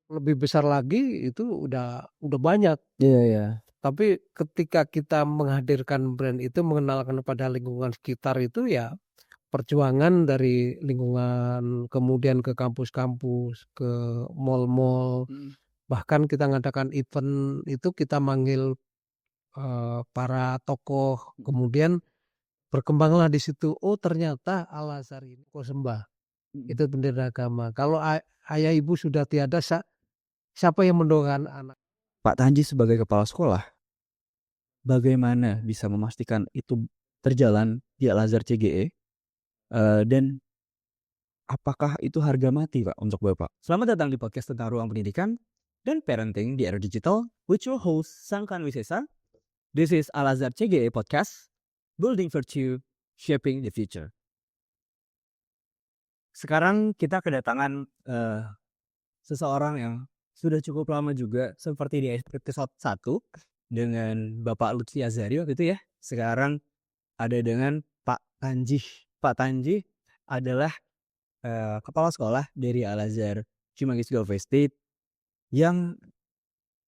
lebih besar lagi itu udah banyak. Iya, iya. Tapi ketika kita menghadirkan brand itu, mengenalkan pada lingkungan sekitar itu ya perjuangan dari lingkungan, kemudian ke kampus-kampus, ke mall-mall, bahkan kita ngadakan event itu kita manggil, para tokoh, kemudian berkembanglah di situ, oh ternyata Al-Azhar ini Sembah, itu bendera agama. Kalau ayah ibu sudah tiada, siapa yang mendoakan anak? Pak Tanji sebagai kepala sekolah, bagaimana bisa memastikan itu terjalan di Al-Azhar CGE? Dan apakah itu harga mati, Pak, untuk Bapak? Selamat datang di podcast tentang ruang pendidikan dan parenting di era digital with your host Sangkan Wisesa. This is Al-Azhar CGE Podcast, Building Virtue, Shaping the Future. Sekarang kita kedatangan seseorang yang sudah cukup lama juga, seperti di episode 1 dengan Bapak Lutfi Azhari waktu itu ya. Sekarang ada dengan Pak Tanji. Pak Tanji adalah kepala sekolah dari Al-Azhar Cimanggis Golf Estate yang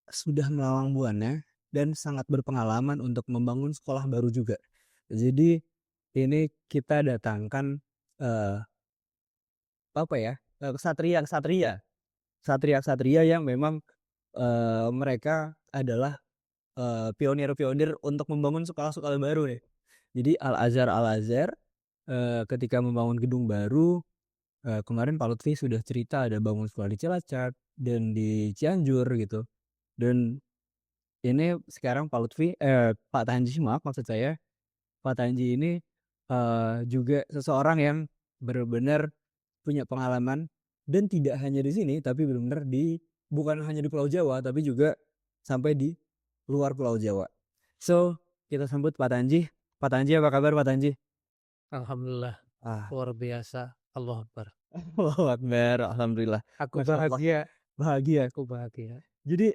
sudah melawang buana dan sangat berpengalaman untuk membangun sekolah baru juga. Jadi ini kita datangkan ksatria yang memang mereka adalah pionir-pionir untuk membangun sekolah-sekolah baru nih. Jadi Al-Azhar ketika membangun gedung baru, kemarin Pak Lutfi sudah cerita ada bangun sekolah di Cilacap dan di Cianjur gitu. Dan ini sekarang Pak Tanji, maaf maksud saya, Pak Tanji ini juga seseorang yang benar-benar punya pengalaman dan tidak hanya di sini tapi benar-benar bukan hanya di Pulau Jawa tapi juga sampai di luar Pulau Jawa. So, kita sambut Pak Tanji. Pak Tanji, apa kabar Pak Tanji? Alhamdulillah, Ah, luar biasa. Allahu Akbar. Allahu Akbar, alhamdulillah. Aku Masya Allah, bahagia, bahagia. aku bahagia. Jadi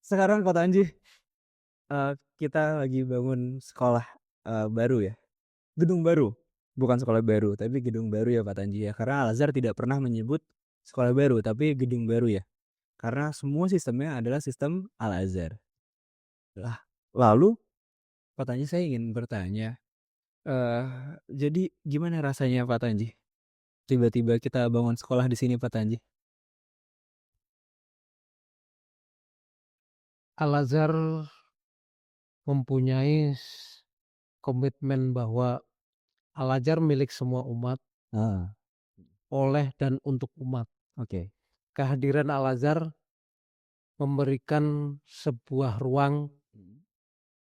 sekarang Pak Tanji, kita lagi bangun sekolah baru ya, gedung baru, bukan sekolah baru, tapi gedung baru ya Pak Tanji ya. Karena Al-Azhar tidak pernah menyebut sekolah baru, tapi gedung baru ya. Karena semua sistemnya adalah sistem Al-Azhar. Lah, lalu Pak Tanji, saya ingin bertanya, eh jadi gimana rasanya Pak Tanji? Tiba-tiba kita bangun sekolah di sini Pak Tanji. Al-Azhar mempunyai komitmen bahwa Al-Azhar milik semua umat, Ah, oleh dan untuk umat. oke. Kehadiran Al-Azhar memberikan sebuah ruang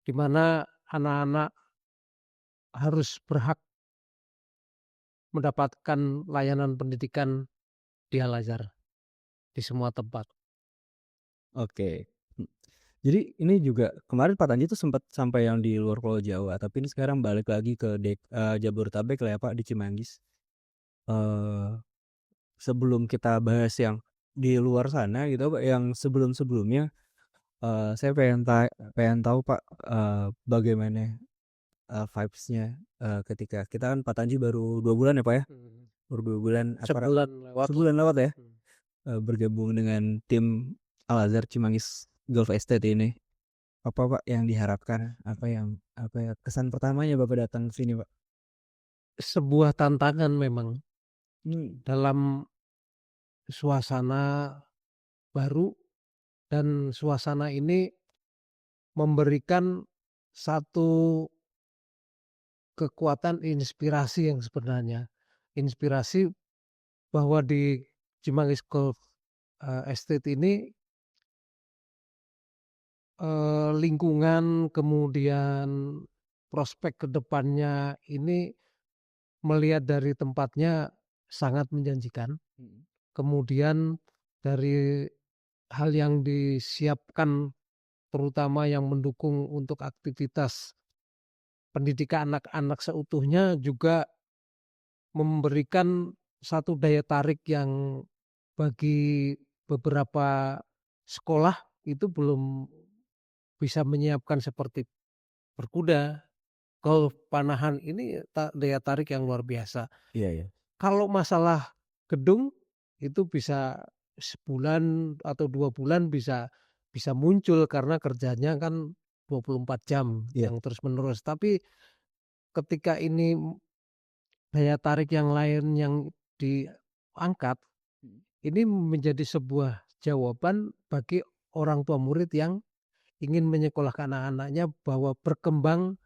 di mana anak-anak harus berhak mendapatkan layanan pendidikan di Al-Azhar di semua tempat. Oke. Jadi ini juga kemarin Pak Tanji tuh sempat sampai yang di luar Pulau Jawa, tapi ini sekarang balik lagi ke Jabodetabek lah ya Pak, di Cimanggis. Eh Sebelum kita bahas yang di luar sana gitu Pak, yang sebelum-sebelumnya, saya pengen tahu Pak, bagaimana vibes-nya ketika kita kan Pak Tanji baru 2 bulan ya Pak ya? Baru 2 bulan Sebulan lewat lah. sebulan lewat ya, bergabung dengan tim Al-Azhar Cimanggis Golf Estate ini. Apa Pak yang diharapkan? Apa ya kesan pertamanya Bapak datang ke sini Pak? Sebuah tantangan memang Hmm. dalam suasana baru, dan suasana ini memberikan satu kekuatan inspirasi yang sebenarnya. Inspirasi bahwa di Cimanggis Golf Estate ini lingkungan, kemudian prospek ke depannya ini melihat dari tempatnya sangat menjanjikan. Kemudian dari hal yang disiapkan, terutama yang mendukung untuk aktivitas pendidikan anak-anak seutuhnya, juga memberikan satu daya tarik yang bagi beberapa sekolah itu belum bisa menyiapkan, seperti berkuda, golf, panahan, ini daya tarik yang luar biasa. Iya, iya. Kalau masalah gedung itu bisa sebulan atau 2 bulan bisa bisa muncul karena kerjanya kan 24 jam Iya. yang terus-menerus. Tapi ketika ini daya tarik yang lain yang diangkat, Mhm. ini menjadi sebuah jawaban bagi orang tua murid yang ingin menyekolahkan anak-anaknya bahwa berkembang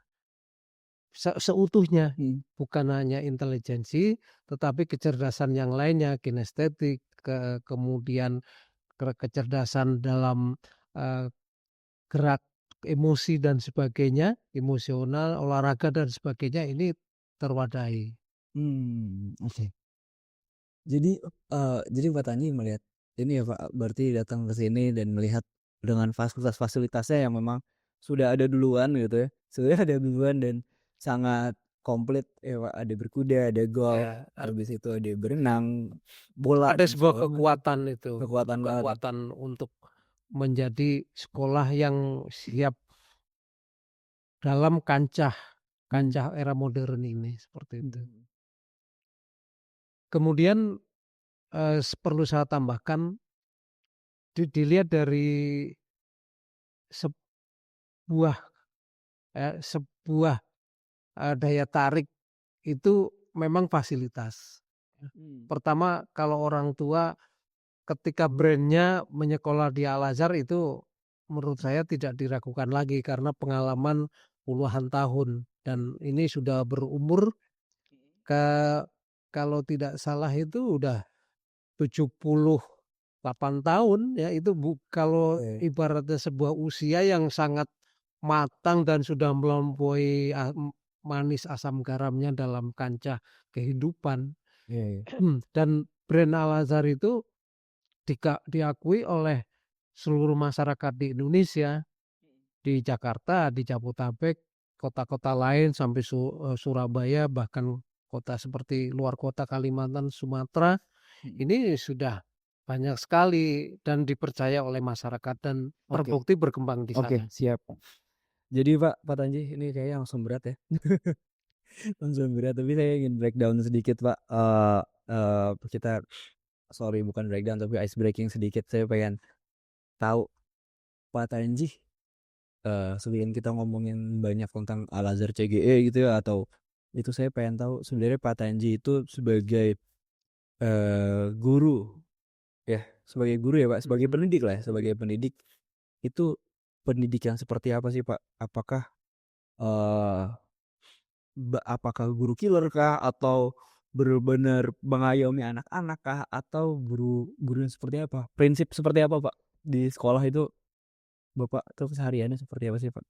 seutuhnya, Mhm. bukan hanya intelijensi, tetapi kecerdasan yang lainnya, kinestetik, kemudian kecerdasan dalam, eee, gerak emosi dan sebagainya, emosional, olahraga dan sebagainya ini terwadahi. Oke. Jadi Pak Tanji melihat ini ya Pak, berarti datang ke sini dan melihat dengan fasilitas-fasilitasnya yang memang sudah ada duluan gitu ya. Sudah ada duluan dan sangat komplit ya Pak, ada berkuda, ada golf, Ya, habis itu ada berenang, bola ada dan sebuah segala macam. kekuatan itu, Kekuatan banget ya. kekuatan untuk menjadi sekolah yang siap dalam kancah Mmm, kancah era modern ini, seperti itu. mhm. Kemudian, perlu saya tambahkan, dilihat dari sebuah sebuah, daya tarik itu memang fasilitas. Mmm, Pertama, kalau orang tua ketika brand-nya menyekolah di Al-Azhar itu menurut saya tidak diragukan lagi karena pengalaman puluhan tahun dan ini sudah berumur mhm. ke kalau tidak salah itu udah 78 tahun ya itu kalau Oke, ibaratnya sebuah usia yang sangat matang dan sudah melampaui manis asam garamnya dalam kancah kehidupan. iya iya. Dan brand Al-Azhar itu diakui oleh seluruh masyarakat di Indonesia, di Jakarta, di Jabodetabek, kota-kota lain sampai Surabaya, bahkan kota seperti luar kota Kalimantan, Sumatera, Mhm. ini sudah banyak sekali dan dipercaya oleh masyarakat dan Oke terbukti berkembang di oke, sana. siap. Jadi Pak Tanji ini kayaknya langsung berat ya. Langsung berat, tapi saya ingin breakdown sedikit Pak, kita sorry bukan breakdown tapi ice breaking sedikit. Saya pengen tahu Pak Tanji, sebelum kita ngomongin banyak tentang Al-Azhar CGE gitu ya atau itu saya pengen tahu sebenarnya Pak Tanji itu sebagai, guru ya, sebagai guru ya Pak, sebagai Mhm. pendidik lah ya, sebagai pendidik itu pendidik yang seperti apa sih Pak? Apakah, eee apakah guru killer kah? Atau benar-benar mengayomi anak-anak kah? Atau guru yang seperti apa? Prinsip seperti apa, Pak? Di sekolah itu Bapak tuh kesehariannya seperti apa sih, Pak?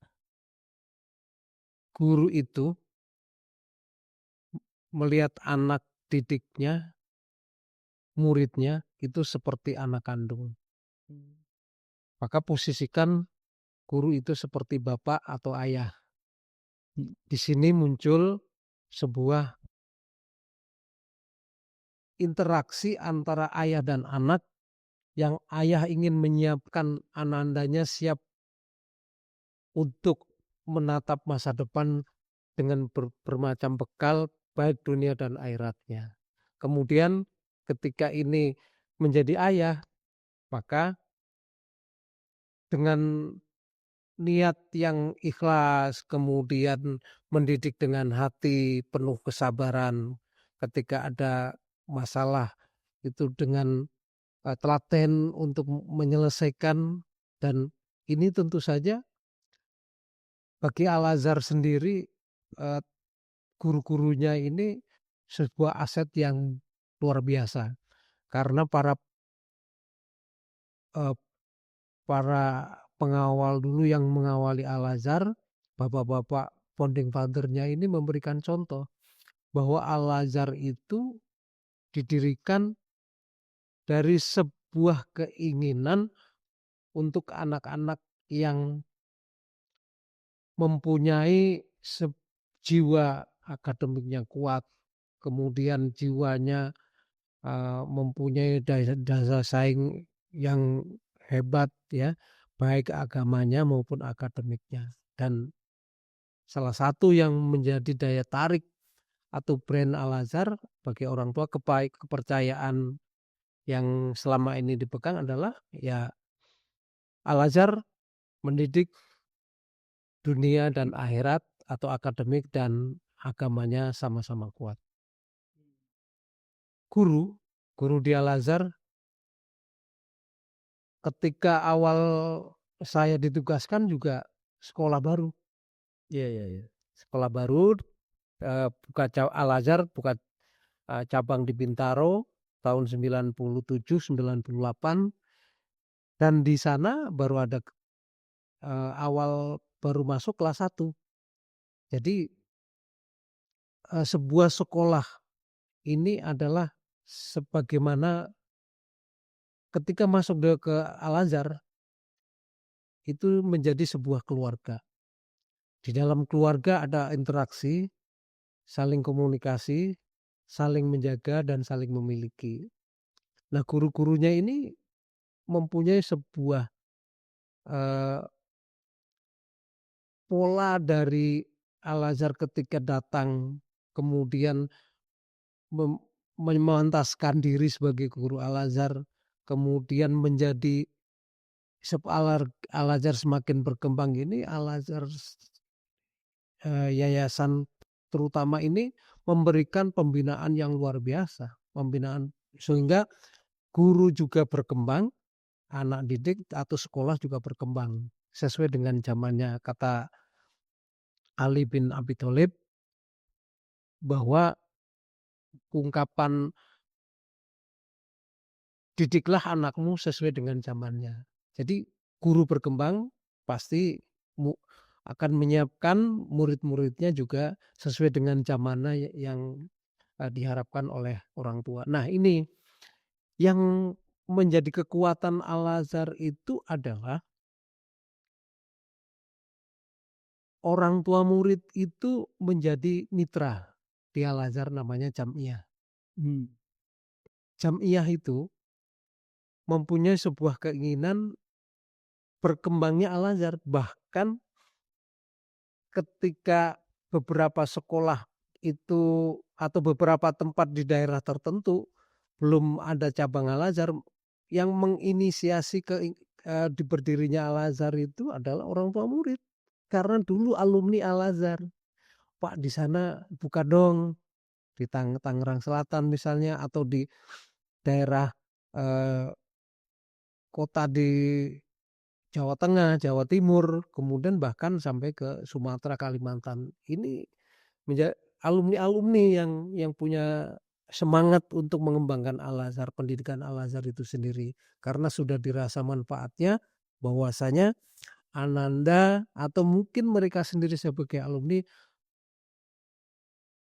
Guru itu melihat anak didiknya, muridnya itu seperti anak kandung. Mmm, Maka posisikan guru itu seperti bapak atau ayah. mhm, Di sini muncul sebuah interaksi antara ayah dan anak yang ayah ingin menyiapkan anandanya siap untuk menatap masa depan dengan bermacam bekal baik dunia dan akhiratnya. Kemudian ketika ini menjadi ayah, maka dengan niat yang ikhlas, kemudian mendidik dengan hati penuh kesabaran ketika ada masalah itu dengan, telaten untuk menyelesaikan dan ini tentu saja bagi Al-Azhar sendiri, eee, guru-gurunya ini sebuah aset yang luar biasa karena eee, para pengawal dulu yang mengawali Al-Azhar, bapak-bapak founding father-nya ini memberikan contoh bahwa Al-Azhar itu didirikan dari sebuah keinginan untuk anak-anak yang mempunyai jiwa akademiknya kuat, kemudian jiwanya, mempunyai daya saing yang hebat ya, baik agamanya maupun akademiknya. Dan salah satu yang menjadi daya tarik atau brand Al-Azhar bagi orang tua kepercayaan yang selama ini dipegang adalah ya Al-Azhar mendidik dunia dan akhirat atau akademik dan agamanya sama-sama kuat. Guru di Al-Azhar ketika awal saya ditugaskan juga sekolah baru. Iya iya iya. Sekolah baru, Al-Azhar buka cabang di Bintaro tahun 97, 98 dan di sana baru ada awal baru masuk kelas 1. Jadi sebuah sekolah ini adalah sebagaimana ketika masuk ke Al-Azhar itu menjadi sebuah keluarga. Di dalam keluarga ada interaksi, saling komunikasi, saling menjaga dan saling memiliki. Nah, guru-gurunya ini mempunyai sebuah eh, pola dari Al-Azhar ketika datang, kemudian mem memantaskan diri sebagai guru Al-Azhar, kemudian menjadi Al-Azhar semakin berkembang ini, Al-Azhar yayasan terutama ini memberikan pembinaan yang luar biasa, pembinaan sehingga guru juga berkembang, anak didik atau sekolah juga berkembang sesuai dengan zamannya. Kata Ali bin Abi Thalib bahwa ungkapan didiklah anakmu sesuai dengan zamannya. Jadi guru berkembang pasti akan menyiapkan murid-muridnya juga sesuai dengan zamannya yang diharapkan oleh orang tua. Nah, ini yang menjadi kekuatan Al-Azhar itu adalah orang tua murid itu menjadi mitra di Al-Azhar namanya jam'iyah. Mmm. Jam'iyah itu mempunyai sebuah keinginan berkembangnya Al-Azhar, bahkan ketika beberapa sekolah itu atau beberapa tempat di daerah tertentu belum ada cabang Al-Azhar, yang menginisiasi di berdirinya Al-Azhar itu adalah orang tua murid. Karena dulu alumni Al-Azhar, "Pak, di sana buka dong." Di Tangerang Selatan misalnya atau di daerah, eee, kota di Jawa Tengah, Jawa Timur, kemudian bahkan sampai ke Sumatera, Kalimantan. Ini alumni-alumni yang punya semangat untuk mengembangkan Al-Azhar, pendidikan Al-Azhar itu sendiri. Karena sudah dirasa manfaatnya bahwasanya ananda atau mungkin mereka sendiri sebagai alumni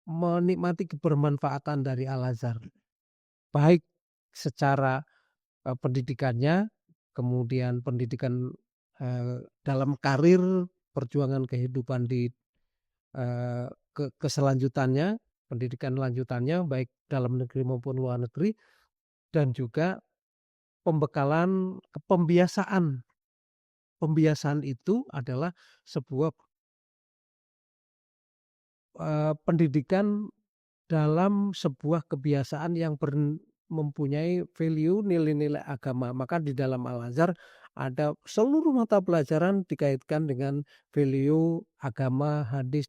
menikmati kebermanfaatan dari Al-Azhar. Baik secara pendidikannya, kemudian pendidikan dalam karir, perjuangan kehidupan di keselanjutannya, pendidikan lanjutannya baik dalam negeri maupun luar negeri, dan juga pembekalan pembiasaan. Pembiasaan itu adalah sebuah pendidikan dalam sebuah kebiasaan yang mempunyai value nilai-nilai agama. Maka di dalam Al-Azhar ada seluruh mata pelajaran dikaitkan dengan value agama, hadis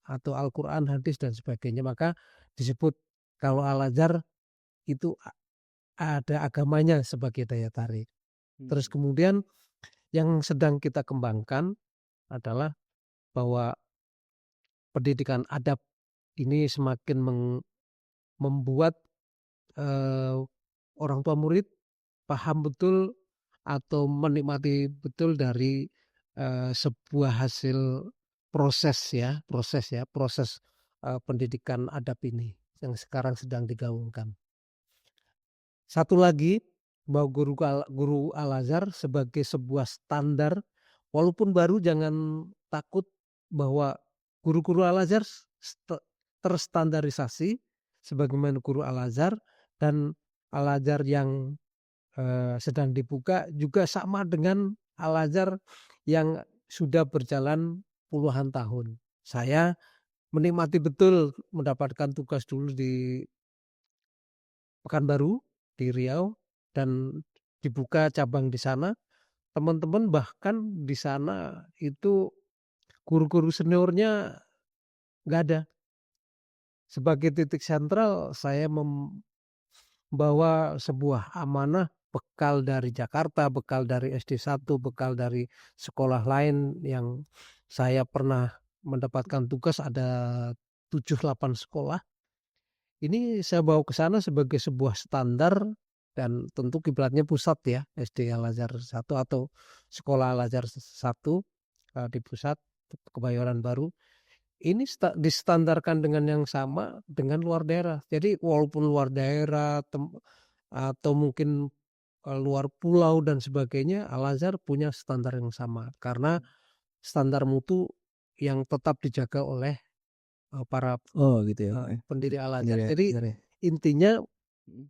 atau Al-Quran, hadis dan sebagainya. Maka disebut kalau Al-Azhar itu ada agamanya sebagai daya tarik. Terus Mhm. kemudian yang sedang kita kembangkan adalah bahwa pendidikan adab ini semakin membuat orang tua murid paham betul atau menikmati betul dari sebuah hasil proses pendidikan adab ini yang sekarang sedang digaungkan. Satu lagi, bahwa guru Al-Azhar sebagai sebuah standar, walaupun baru jangan takut bahwa guru-guru Al-Azhar terstandarisasi sebagaimana guru Al-Azhar dan Al-Azhar yang sedang dibuka juga sama dengan Al-Azhar yang sudah berjalan puluhan tahun. Saya menikmati betul mendapatkan tugas dulu di Pekanbaru, di Riau. dan dibuka cabang di sana. Teman-teman bahkan di sana itu guru-guru seniornya nggak ada. Sebagai titik sentral saya membawa sebuah amanah, bekal dari Jakarta, bekal dari SD 1, bekal dari sekolah lain yang saya pernah mendapatkan tugas ada 7-8 sekolah. Ini saya bawa ke sana sebagai sebuah standar dan tentu kiblatnya pusat ya, SD Al-Azhar 1 atau sekolah Al-Azhar 1 di pusat Kebayoran Baru. Ini distandarkan dengan yang sama dengan luar daerah. Jadi walaupun luar daerah atau mungkin luar pulau dan sebagainya, Al-Azhar punya standar yang sama karena standar mutu yang tetap dijaga oleh para Oh gitu ya Pak ya. pendiri Al-Azhar. Pendiri Jadi Al-Azhar ya. intinya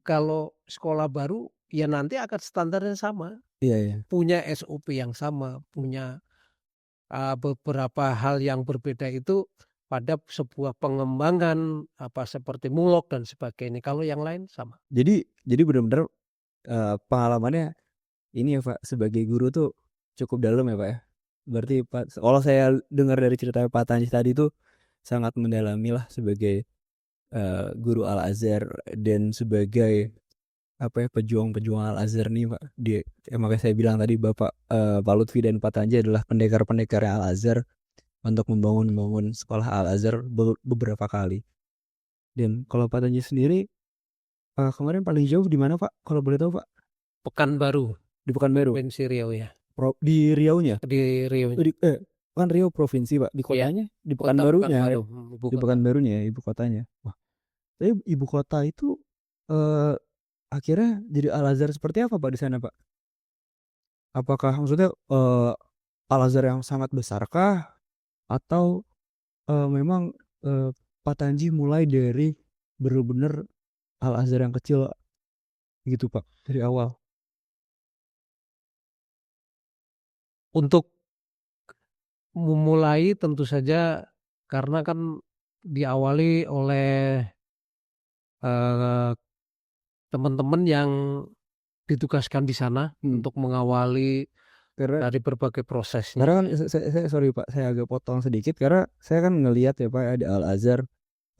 kalau sekolah baru ya nanti akan standarnya sama, Iya iya. punya SOP yang sama, punya beberapa hal yang berbeda itu pada sebuah pengembangan seperti mulok dan sebagainya. Kalau yang lain sama. Jadi benar-benar pengalamannya ini ya Pak, sebagai guru tuh cukup dalam ya Pak ya. Berarti Pak, kalau saya dengar dari cerita Pak Tanji tadi tuh sangat mendalami lah sebagai guru Al-Azhar dan sebagai apa ya, pejuang-pejuang Al-Azhar nih Pak. Makanya saya bilang tadi Bapak Pak Lutfi dan Pak Tanji adalah pendekar-pendekar Al-Azhar untuk membangun sekolah Al-Azhar beberapa kali. Dan kalau Pak Tanji sendiri kemarin paling jauh di mana Pak? Kalau boleh tahu Pak? Pekanbaru, Di Pekanbaru. Provinsi Riau ya. Di Riau-nya? Di Riau. Kan Riau provinsi Pak. Di Iya, kotanya? Di kota Pekanbarunya. Pekanbaru, ibu Di kota. Pekanbarunya ya, ibu kotanya. Wah, tapi ibu kota itu akhirnya jadi Al-Azhar seperti apa Pak di sana Pak? Apakah maksudnya Al-Azhar yang sangat besarkah atau memang Pak Tanji mulai dari benar-benar Al-Azhar yang kecil gitu Pak dari awal? Untuk memulai tentu saja karena kan diawali oleh teman-teman yang ditugaskan di sana untuk mengawali Karena dari berbagai prosesnya. Karena kan saya sorry Pak, saya agak potong sedikit karena saya kan ngelihat ya Pak ada Al-Azhar,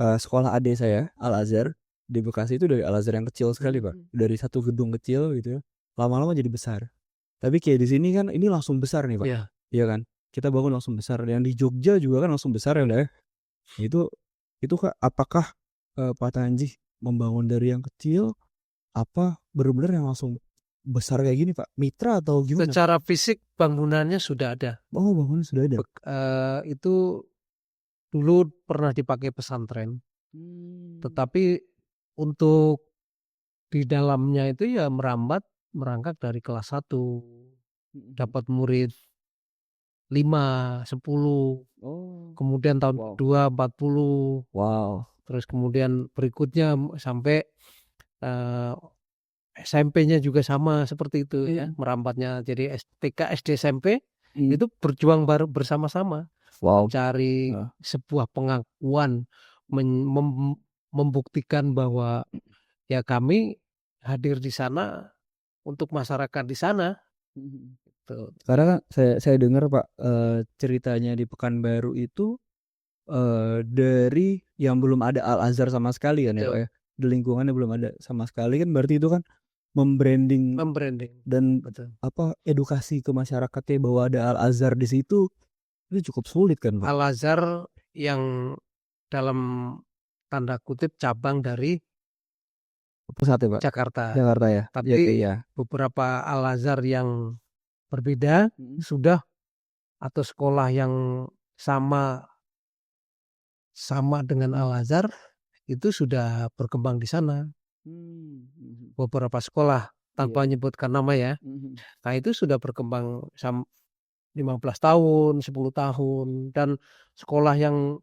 sekolah adik saya Al-Azhar di Bekasi itu dari Al-Azhar yang kecil sekali Pak, dari satu gedung kecil gitu ya, lama-lama jadi besar. Tapi kayak di sini kan ini langsung besar nih Pak, Iya. iya kan? Kita bangun langsung besar. Yang di Jogja juga kan langsung besar ya udah ya. Itu Kak, apakah Pak Tanji membangun dari yang kecil apa benar-benar yang langsung besar kayak gini Pak? Mitra atau gimana? Secara fisik bangunannya sudah ada. Oh, bangunannya sudah ada. Itu dulu pernah dipakai pesantren. Tetapi untuk di dalamnya itu ya merangkak dari kelas 1. Dapat murid 5, 10. Kemudian tahun kedua 40. Wow. Terus kemudian berikutnya sampai SMP-nya juga sama seperti itu ya merambatnya. Jadi TK, SD, SMP itu berjuang bersama-sama mencari sebuah pengakuan, membuktikan bahwa ya kami hadir di sana untuk masyarakat di sana. Gitu. Karena kan saya dengar Pak ceritanya di Pekanbaru itu dari yang belum ada Al-Azhar sama sekali kan ya Pak ya. Di lingkungannya belum ada sama sekali kan, berarti itu kan membranding dan betul. Edukasi ke masyarakatnya bahwa ada Al-Azhar di situ itu cukup sulit kan Pak. Al-Azhar yang dalam tanda kutip cabang dari pusat ya Pak. Jakarta ya. Tapi iya. beberapa Al-Azhar yang berbeda sudah atau sekolah yang sama dengan Al-Azhar itu sudah berkembang di sana. Beberapa sekolah tanpa menyebutkan nama ya. Nah itu sudah berkembang 15 tahun, 10 tahun dan sekolah yang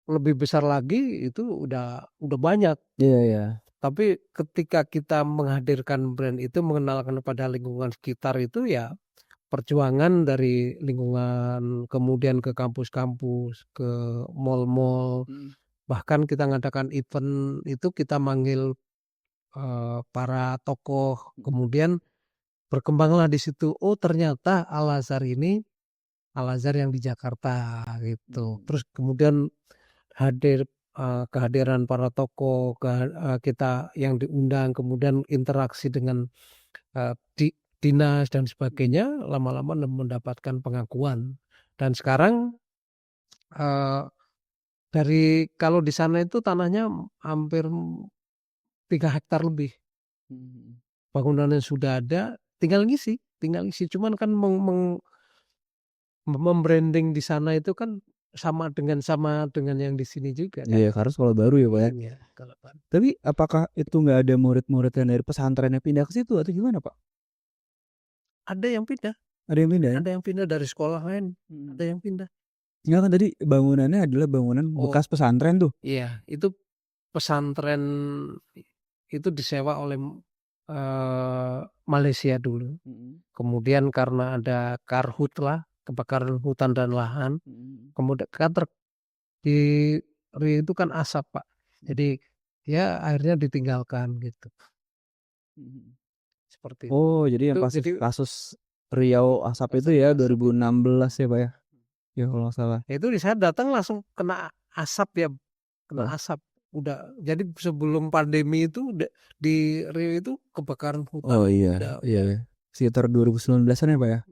lebih besar lagi itu udah banyak. Iya. Tapi ketika kita menghadirkan brand itu, mengenalkan kepada lingkungan sekitar itu ya perjuangan dari lingkungan, kemudian ke kampus-kampus, ke mall-mall, bahkan kita ngadakan event itu kita manggil para tokoh, kemudian berkembanglah di situ. Oh ternyata Al-Azhar ini Al-Azhar yang di Jakarta gitu. Terus kemudian kehadiran para tokoh, kita yang diundang, kemudian interaksi dengan dinas dan sebagainya, lama-lama mendapatkan pengakuan. Dan sekarang dari kalau di sana itu tanahnya hampir 3 hektar lebih. Bangunannya sudah ada, tinggal ngisi. Cuman kan membranding di sana itu kan sama dengan yang di sini juga kan. Iya, karena sekolah baru ya Pak ya. Iya, kalau Pak. Tapi apakah itu nggak ada murid-murid yang dari pesantren yang pindah ke situ atau gimana Pak? Ada yang pindah, Ada yang pindah ya? ada yang pindah dari sekolah lain, ada yang pindah. Enggak kan tadi bangunannya adalah bangunan bekas pesantren tuh. Iya, itu pesantren itu disewa oleh Malaysia dulu. Kemudian karena ada karhut lah, kebakaran hutan dan lahan. Kemudian kan di Riau itu kan asap Pak. Jadi ya akhirnya ditinggalkan gitu. Seperti itu. Oh, jadi yang kasus Riau asap itu ya 2016 ya Pak ya. Ya kalau nggak salah. Itu di saya datang langsung kena asap ya, kena asap. Udah jadi sebelum pandemi itu di Riau itu kebakaran hutan. Oh iya, iya. Sekitar 2019-an ya Pak ya.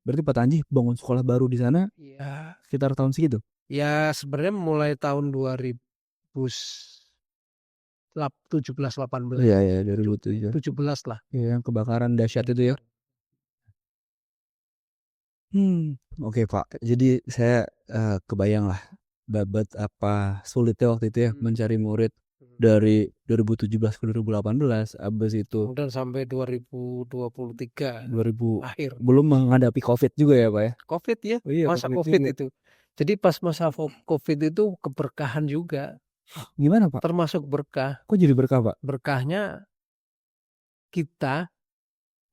Berarti Pak Tanji bangun sekolah baru di sana ya sekitar tahun segitu? Ya sebenarnya mulai tahun 2017-18. Iya ya 2017 lah. Iya, yang kebakaran dahsyat itu ya. Oke Pak. Jadi saya kebayang lah babat apa sulitnya waktu itu ya mencari murid dari 2017 ke 2018, abis itu kemudian sampai 2023 akhir. Belum menghadapi COVID juga ya Pak ya. COVID ya, Oh iya, masa COVID itu. Jadi pas masa COVID itu keberkahan juga. Gimana Pak? Termasuk berkah. Kok jadi berkah Pak? Berkahnya kita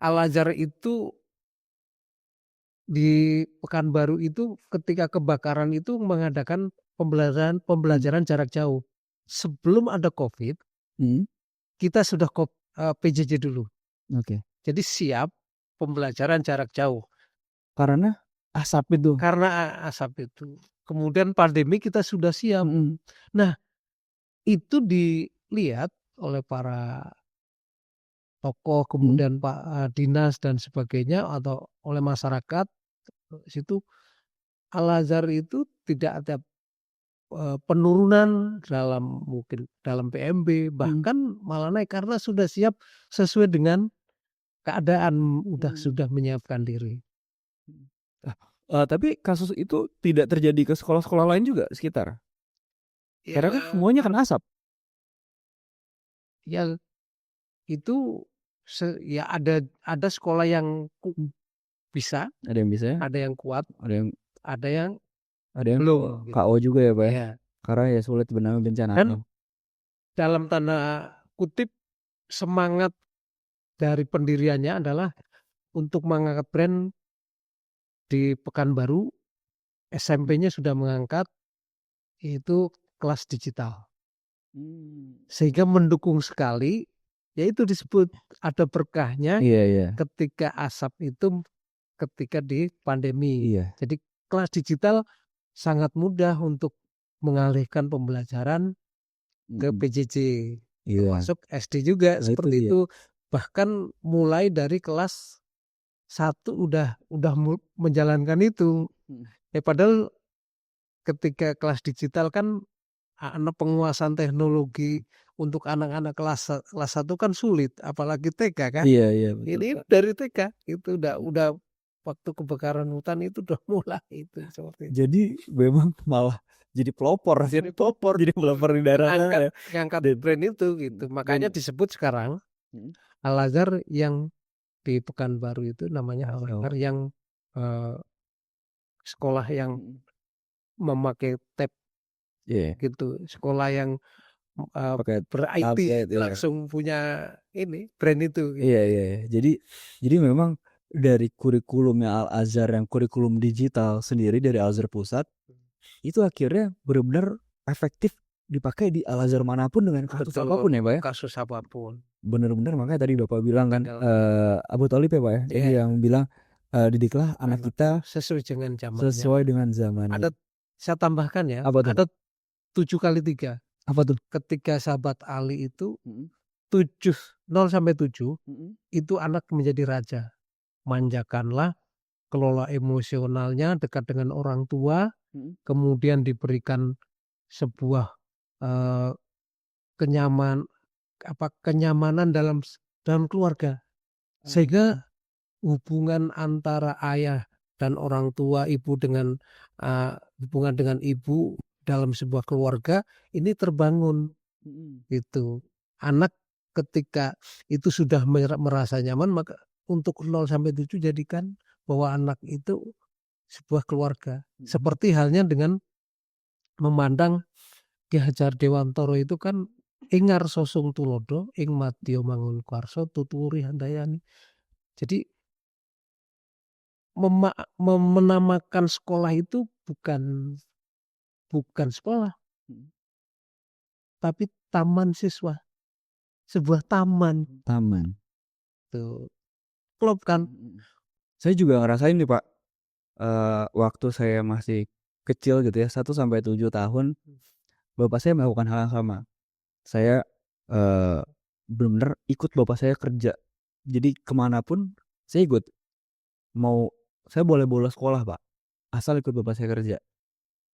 Al-Azhar itu di Pekanbaru itu ketika kebakaran itu mengadakan pembelajaran jarak jauh. Sebelum ada COVID, kita sudah PJJ dulu. Oke. Jadi siap pembelajaran jarak jauh. Karena asap itu. Kemudian pandemi kita sudah siap. Nah, itu dilihat oleh para tokoh, kemudian Pak Dinas dan sebagainya atau oleh masyarakat situ. Al-Azhar itu tidak ada penurunan dalam PMB, bahkan malah naik karena sudah siap sesuai dengan keadaan, sudah menyiapkan diri. Tapi kasus itu tidak terjadi ke sekolah-sekolah lain juga sekitar. Karena kan semuanya kena asap. Ya itu ya ada sekolah yang bisa, ada yang bisa, ada yang kuat, ada yang belum gitu. KO juga ya Pak ya. Ya. Karena ya sulit benang bencana. Dan dalam tanda kutip semangat dari pendiriannya adalah untuk mengangkat brand di Pekanbaru. SMP-nya sudah mengangkat itu kelas digital. Sehingga mendukung sekali, yaitu disebut ada berkahnya ketika asap itu ketika di pandemi. Jadi kelas digital sangat mudah untuk mengalihkan pembelajaran ke PJJ, termasuk SD juga seperti itu. Bahkan mulai dari kelas 1 udah menjalankan itu. Padahal ketika kelas digital kan penguasaan teknologi untuk anak-anak kelas 1 kan sulit, apalagi TK kan. Iya. Ini dari TK itu udah waktu kebakaran hutan itu udah mulai itu seperti itu. Jadi memang malah jadi pelopor di daerah, ngangkat brand itu gitu. Makanya disebut sekarang Al-Azhar yang di Pekanbaru itu namanya Al-Azhar yang sekolah yang memakai tab gitu, sekolah yang ber-IT langsung punya ini brand itu gitu. Iya. Jadi memang dari kurikulumnya Al-Azhar yang kurikulum digital sendiri dari Al-Azhar Pusat itu akhirnya benar-benar efektif dipakai di Al-Azhar manapun dengan kasus Betul, apapun ya Pak ya. kasus apapun. Bener-bener makanya tadi Bapak bilang kan Dalam- Abu Thalib ya Pak ya. Ini Iya. yang bilang didiklah anak kita sesuai dengan zamannya. sesuai dengan zamannya. Ada, saya tambahkan ya, Apa tuh? ada 7x3. Apa tuh? Ketika sahabat Ali itu 0-7 itu anak menjadi raja. Manjakanlah, kelola emosionalnya, dekat dengan orang tua, kemudian diberikan sebuah kenyamanan dalam keluarga, sehingga hubungan antara ayah dan orang tua, ibu dengan hubungan dengan ibu dalam sebuah keluarga ini terbangun. Itu anak ketika itu sudah merasa nyaman, maka untuk 0-7 jadikan bahwa anak itu sebuah keluarga. Seperti halnya dengan memandang Ki Hajar Dewantara itu kan ingar sosong tulodo ing madya mangun kuarso tuturi handayani. Jadi menamakan sekolah itu bukan sekolah, tapi taman siswa, sebuah taman. Tuh, klop kan. Saya juga ngerasain nih Pak, waktu saya masih kecil gitu ya, 1-7 tahun, bapak saya melakukan hal yang sama. Saya benar-benar ikut bapak saya kerja. Jadi kemanapun saya ikut. Saya boleh bolos sekolah Pak, asal ikut bapak saya kerja.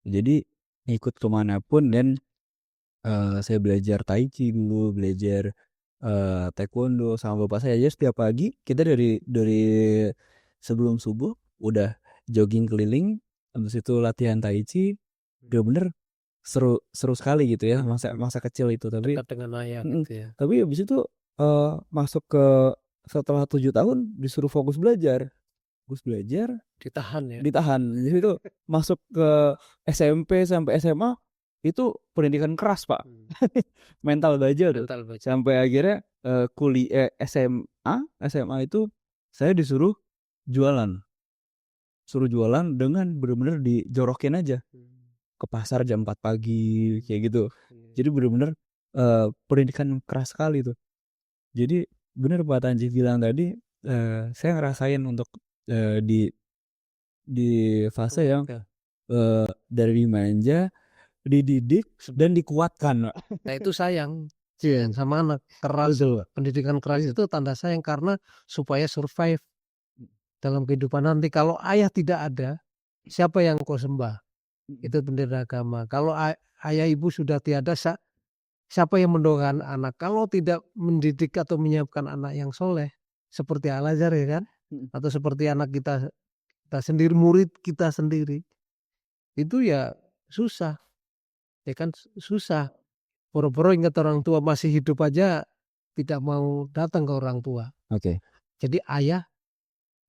Jadi ikut kemanapun dan saya belajar tai chi dulu, belajar taekwondo sama bapak saya aja setiap pagi. Kita dari sebelum subuh udah jogging keliling, habis itu latihan tai chi. Bener-bener seru sekali gitu ya masa kecil itu. Tapi Dekat dengan ayah gitu ya. tapi habis itu masuk ke setelah 7 tahun disuruh fokus belajar, Ditahan ya. Jadi itu masuk ke SMP sampai SMA itu pendidikan keras Pak. Mental baja tuh. Sampai akhirnya kuliah SMA itu saya disuruh jualan dengan benar-benar dijorokin aja ke pasar jam 4 pagi kayak gitu. Jadi benar-benar pendidikan keras sekali tuh. Jadi benar Pak Tanji bilang tadi, saya ngerasain untuk di fase yang dari manja, dididik dan dikuatkan. Nah itu sayang sama anak. Keras, pendidikan keras itu tanda sayang, karena supaya survive dalam kehidupan nanti. Kalau ayah tidak ada, siapa yang kau sembah? Itu bendera agama. Kalau ayah ibu sudah tiada, siapa yang mendoakan anak? Kalau tidak mendidik atau menyiapkan anak yang soleh seperti Al-Azhar ya kan, atau seperti anak kita sendiri, murid kita sendiri, itu ya susah, ya kan, susah. Boro-boro ingat orang tua masih hidup aja tidak mau datang ke orang tua. Oke. Jadi ayah,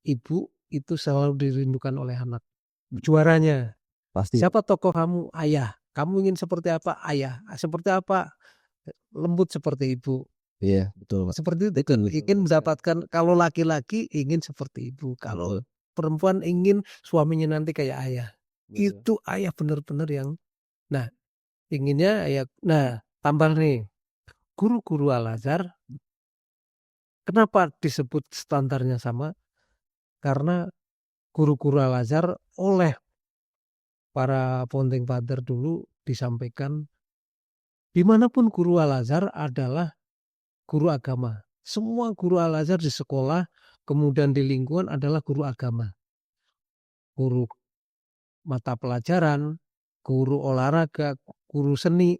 ibu itu selalu dirindukan oleh anak. Juaranya Pasti. siapa tokoh kamu? Ayah. Kamu ingin seperti apa? Ayah. Seperti apa? Lembut seperti ibu. Iya, betul Pak. Seperti itu. Ingin mendapatkan, kalau laki-laki ingin seperti ibu, kalau perempuan ingin suaminya nanti kayak ayah. Itu ayah benar-benar yang inginnya ayah. Nah, tambah nih, guru-guru Al-Azhar kenapa disebut standarnya sama? Karena guru-guru Al-Azhar oleh para founding father dulu disampaikan, dimanapun guru Al-Azhar adalah guru agama. Semua guru Al-Azhar di sekolah, kemudian di lingkungan adalah guru agama. Guru mata pelajaran, guru olahraga, guru seni,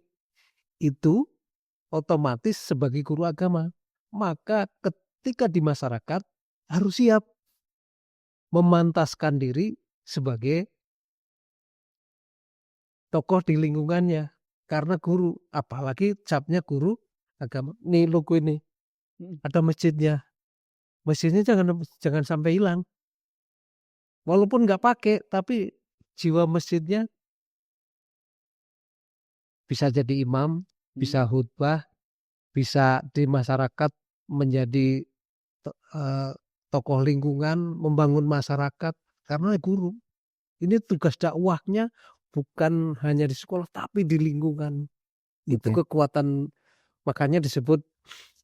itu otomatis sebagai guru agama. Maka ketika di masyarakat harus siap memantaskan diri sebagai tokoh di lingkungannya, karena guru, apalagi capnya guru agama. Nih logo ini ada masjidnya jangan sampai hilang, walaupun nggak pakai, tapi jiwa masjidnya bisa jadi imam, bisa khutbah, bisa di masyarakat menjadi tokoh lingkungan, membangun masyarakat, karena guru. Ini tugas dakwahnya bukan hanya di sekolah tapi di lingkungan. Itu Oke. kekuatan, makanya disebut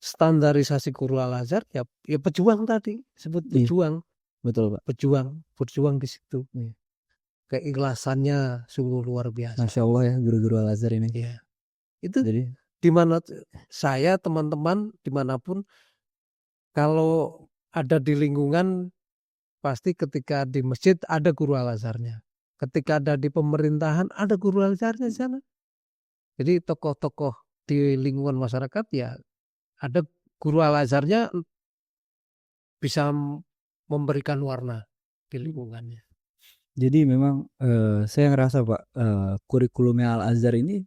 standarisasi guru Al-Azhar ya pejuang tadi, sebut Iya, pejuang, betul, Pak. berjuang di situ. Iya. Keikhlasannya sungguh luar biasa. Masya Allah ya guru-guru Al-Azhar ini. Ya, itu Jadi di mana saya, teman-teman dimanapun, kalau ada di lingkungan, pasti ketika di masjid ada guru Al-Azharnya. Ketika ada di pemerintahan ada guru Al-Azharnya di sana. Jadi tokoh-tokoh di lingkungan masyarakat ya ada guru Al-Azharnya, bisa memberikan warna di lingkungannya. Jadi memang saya ngerasa Pak, kurikulumnya Al-Azhar ini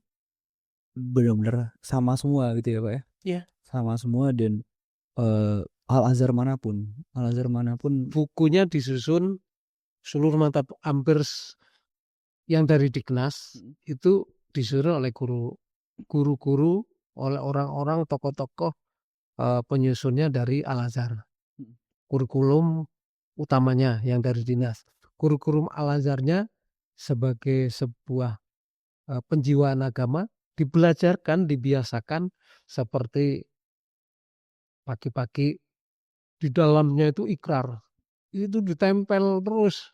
benar-benar sama semua gitu ya Pak ya. Iya. Sama semua dan Al-Azhar manapun, Al-Azhar manapun. Bukunya disusun seluruh mata hampir yang dari Dignas itu disusun oleh guru-guru, oleh orang-orang tokoh-tokoh penyusunnya dari Al-Azhar. Kurikulum utamanya yang dari dinas. Kurikulum Al-Azharnya sebagai sebuah penjiwaan agama dibelajarkan, dibiasakan seperti pagi-pagi di dalamnya itu ikrar. Itu ditempel terus.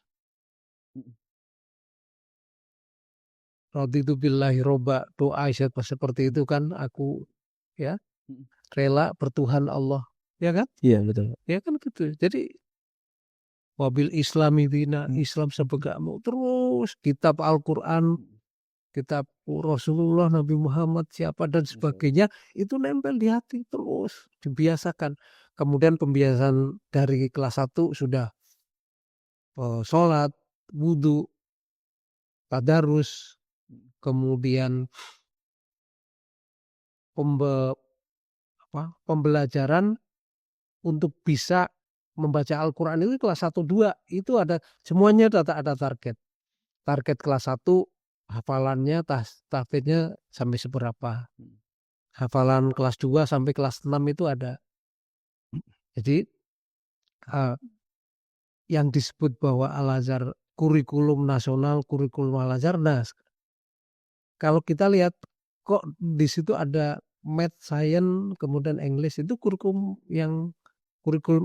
Raditu billahi robba, doa seperti itu kan, aku ya rela bertuhan Allah. Ya kan? Iya betul. Ya kan gitu. Jadi wabil islami dina, Islam sebagai agama, terus kitab Al-Quran, kitab Rasulullah, Nabi Muhammad siapa dan sebagainya, itu nempel di hati terus, dibiasakan. Kemudian pembiasaan dari kelas 1 sudah sholat, wudhu, tadarus, kemudian pembelajaran untuk bisa membaca Al-Quran itu kelas 1-2 itu ada semuanya, ada target. Target kelas 1 hafalannya, tahfidnya sampai seberapa. Hafalan kelas 2 sampai kelas 6 itu ada. Jadi yang disebut bahwa Al-Azhar kurikulum nasional, kurikulum Al-Azhar. Nah, kalau kita lihat kok di situ ada Math, Science, kemudian English, itu kurikulum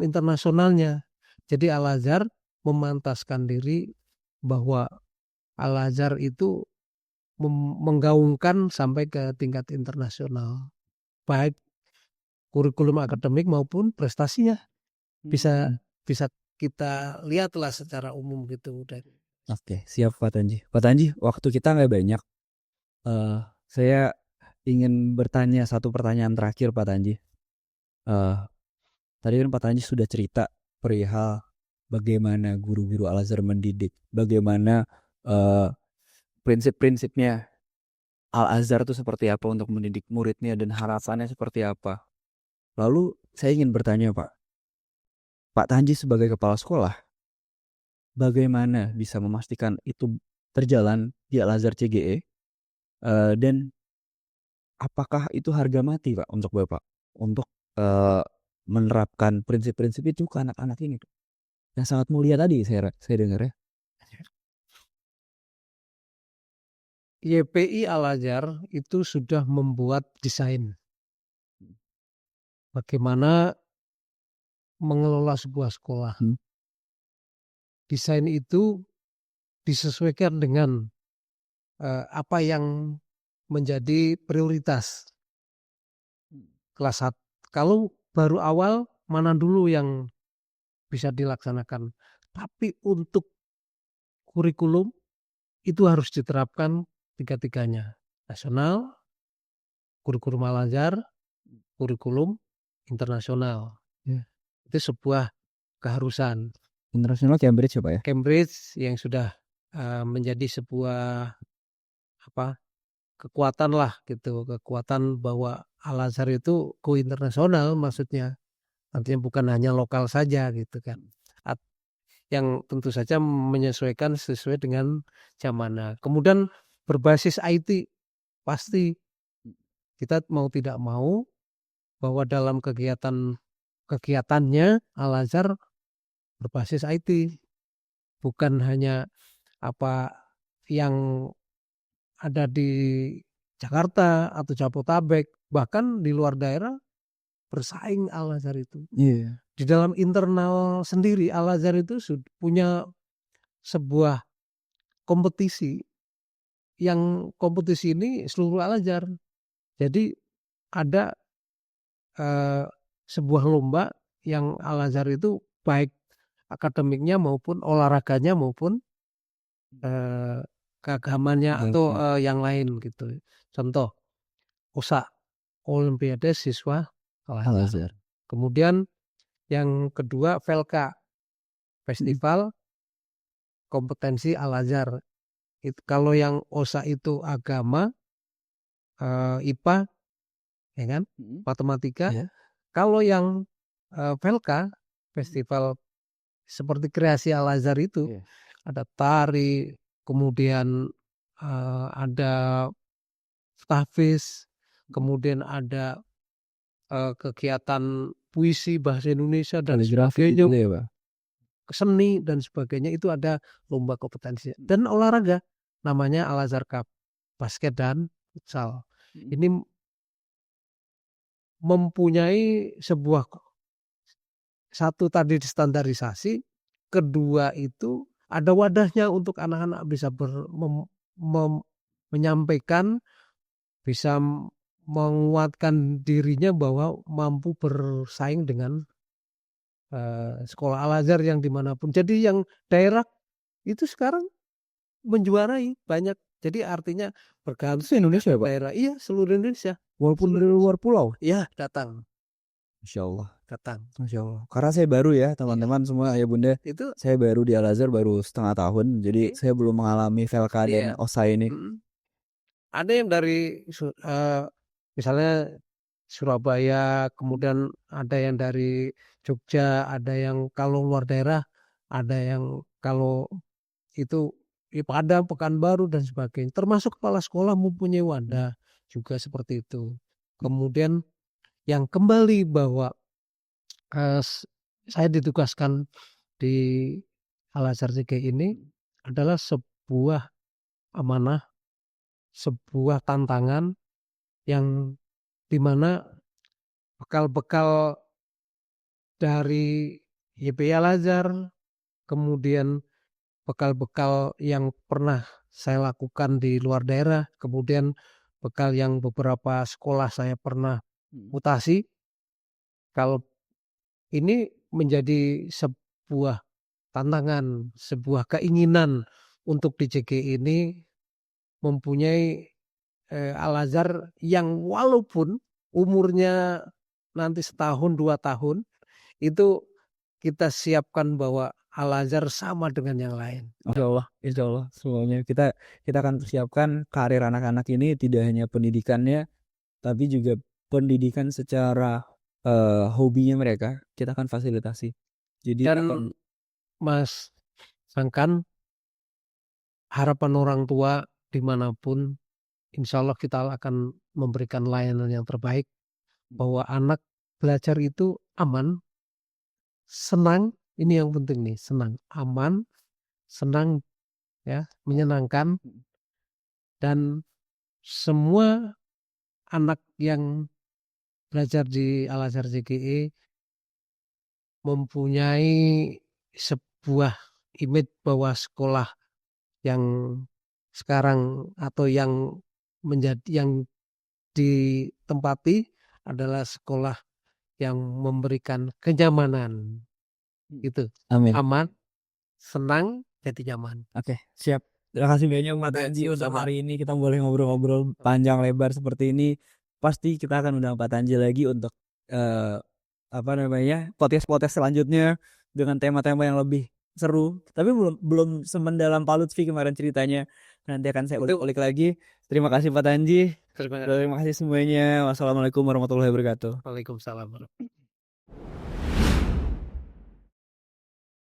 internasionalnya. Jadi Al-Azhar memantaskan diri bahwa Al-Azhar itu menggaungkan sampai ke tingkat internasional, baik kurikulum akademik maupun prestasinya. Bisa kita lihatlah secara umum gitu. Oke, siap Pak Tanji. Pak Tanji, waktu kita nggak banyak. Saya ingin bertanya satu pertanyaan terakhir Pak Tanji. Tadi kan Pak Tanji sudah cerita perihal bagaimana guru-guru Al-Azhar mendidik, bagaimana prinsip-prinsipnya Al-Azhar itu seperti apa untuk mendidik muridnya dan harapannya seperti apa. Lalu saya ingin bertanya Pak Tanji sebagai kepala sekolah, bagaimana bisa memastikan itu terjalan di Al-Azhar CGE, dan apakah itu harga mati Pak untuk Bapak untuk menerapkan prinsip-prinsip itu ke anak-anak ini yang sangat mulia tadi saya dengar ya. YPI Al-Azhar itu sudah membuat desain bagaimana mengelola sebuah sekolah. Desain itu disesuaikan dengan apa yang menjadi prioritas kelas 1. Kalau baru awal, mana dulu yang bisa dilaksanakan. Tapi untuk kurikulum itu harus diterapkan tiga-tiganya. Nasional, kurikulum Al-Azhar, kurikulum internasional. Itu sebuah keharusan. Internasional Cambridge ya Pak ya? Cambridge yang sudah menjadi sebuah kekuatan lah gitu, kekuatan bahwa Al-Azhar itu go internasional, maksudnya artinya bukan hanya lokal saja gitu kan, yang tentu saja menyesuaikan sesuai dengan zamannya. Kemudian berbasis IT, pasti kita mau tidak mau bahwa dalam kegiatannya Al-Azhar berbasis IT, bukan hanya apa yang ada di Jakarta atau Jabotabek, bahkan di luar daerah bersaing Al-Azhar itu. Iya. Di dalam internal sendiri Al-Azhar itu punya sebuah kompetisi, yang kompetisi ini seluruh Al-Azhar. Jadi ada sebuah lomba yang Al-Azhar itu baik akademiknya maupun olahraganya maupun keagamannya atau yang lain gitu. Contoh OSA, Olimpiade Siswa Al-Azhar. Kemudian yang kedua Velka, Festival Kompetensi Al-Azhar. Kalau yang OSA itu agama, IPA, ya kan, matematika. Iya. Kalau yang Velka, Festival seperti kreasi Al-Azhar itu, ada tari, kemudian ada tahfiz, kemudian ada kegiatan puisi bahasa Indonesia dan sebagainya, gitu ya, Pak? seni dan sebagainya, itu ada lomba kompetensi. Dan olahraga namanya Al-Azhar Cup, basket dan futsal. Ini mempunyai sebuah satu tadi standarisasi, kedua itu ada wadahnya untuk anak-anak bisa menyampaikan, bisa menguatkan dirinya bahwa mampu bersaing dengan sekolah Al-Azhar yang dimanapun. Jadi yang daerah itu sekarang menjuarai banyak. Jadi artinya bergantung Indonesia ya, Pak? daerah. Iya, seluruh Indonesia. Walaupun dari luar pulau? Iya, datang. Masya Allah. Datang. Masya Allah. Karena saya baru ya teman-teman semua ayah bunda. Itu Saya baru di Al-Azhar baru setengah tahun. Jadi saya belum mengalami Velka dan OSA ini. Ada yang dari misalnya Surabaya, kemudian ada yang dari Jogja, ada yang kalau luar daerah, ada yang kalau itu di Padang, Pekanbaru dan sebagainya. Termasuk kepala sekolah mempunyai wadah juga seperti itu. Kemudian yang kembali bahwa saya ditugaskan di Al-Azhar CGI ini adalah sebuah amanah, sebuah tantangan yang dimana bekal-bekal dari YPI Al-Azhar, kemudian bekal-bekal yang pernah saya lakukan di luar daerah, kemudian bekal yang beberapa sekolah saya pernah mutasi. Kalau ini menjadi sebuah tantangan, sebuah keinginan untuk di JGI ini mempunyai Al-Azhar yang walaupun umurnya nanti setahun 2 tahun, itu kita siapkan bahwa Al-Azhar sama dengan yang lain. Insya Allah semuanya kita akan persiapkan karir anak-anak ini, tidak hanya pendidikannya, tapi juga pendidikan secara hobinya mereka kita akan fasilitasi. Jadi Dan Mas Sangkan, harapan orang tua dimanapun, insya Allah kita akan memberikan layanan yang terbaik, bahwa anak belajar itu aman, senang, ini yang penting nih, senang, aman, senang, ya, menyenangkan, dan semua anak yang belajar di Al-Azhar CGI mempunyai sebuah image bahwa sekolah yang sekarang atau yang menjadi yang ditempati adalah sekolah yang memberikan kenyamanan, gitu. amin. Aman, senang, jadi nyaman. Oke, siap. Terima kasih banyak Pak Tanji untuk hari ini, kita boleh ngobrol-ngobrol panjang lebar seperti ini. Pasti kita akan undang Pak Tanji lagi untuk podcast selanjutnya dengan tema-tema yang lebih seru. Tapi belum semendalam Pak Lutfi kemarin ceritanya. Nanti akan saya ulik-ulik lagi. Terima kasih Pak Tanji. Terima kasih semuanya. Wassalamualaikum warahmatullahi wabarakatuh. Waalaikumsalam.